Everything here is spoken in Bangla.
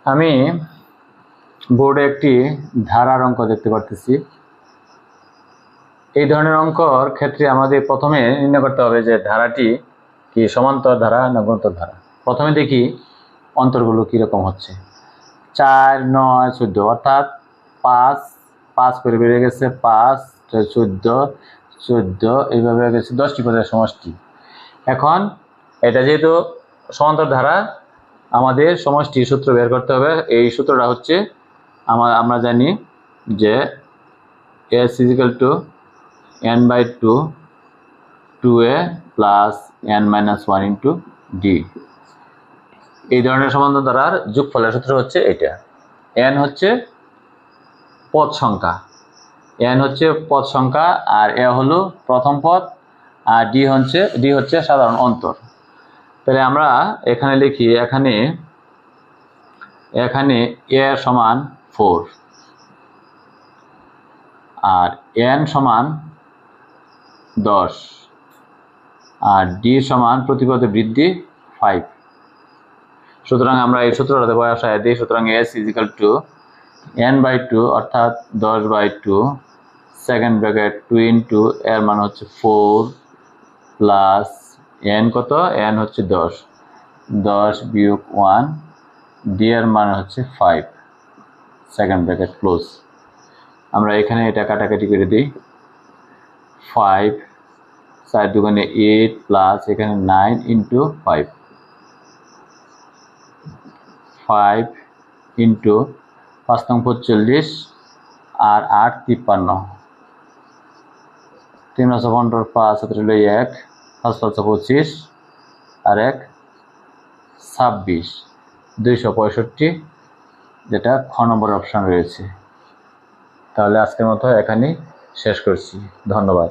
আমি বোর্ডে একটি ধারার অঙ্ক দেখতে পারতেছি। এই ধরনের অঙ্কর ক্ষেত্রে আমাদের প্রথমে নির্ণয় করতে হবে যে ধারাটি কি সমান্তর ধারা না গুণোত্তর ধারা। প্রথমে দেখি অন্তরগুলো কীরকম হচ্ছে। 4, 9, 14 অর্থাৎ 5 5 করে বেড়ে গেছে, 5, 14, 14 এইভাবে গেছে 10টি পদের সমষ্টি। এখন এটা যেহেতু সমান্তর ধারা, আমাদের সমষ্টির সূত্র বের করতে হবে। এই সূত্রটা হচ্ছে আমরা জানি যে s = n/2 2a + n-1 × d। এই ধরনের সমান্তর ধারার যোগফলের সূত্র হচ্ছে এটা। n হচ্ছে পদ সংখ্যা, আর a হলো প্রথম পদ, আর d হচ্ছে সাধারণ অন্তর। তাহলে আমরা এখানে লিখি, এখানে a সমান 4 আর n সমান 10 আর d সমান প্রতিপদে বৃদ্ধি 5। সুতরাং আমরা এই সূত্রটাতে বসায় দিই। সুতরাং s = n/2 অর্থাৎ 10/2 সেকেন্ড ব্র্যাকেট 2 * এর মান হচ্ছে 4 প্লাস n কত, n হচ্ছে 10, 10 - 1, d এর মান হচ্ছে 5 সেকেন্ড ব্র্যাকেট ক্লোজ। আমরা এখানে এটা কাটাকাটি করে দিই। 5 4 × 2 = 8 প্লাস এখানে 9 × 5, 5 × 5 × 45 আর 8 = 53, 3 × 15 5 1 5 5 25 আর 1 26, 265, যেটা খ নম্বর অপশন রয়েছে। তাহলে আজকের মতো এখানেই শেষ করছি। ধন্যবাদ।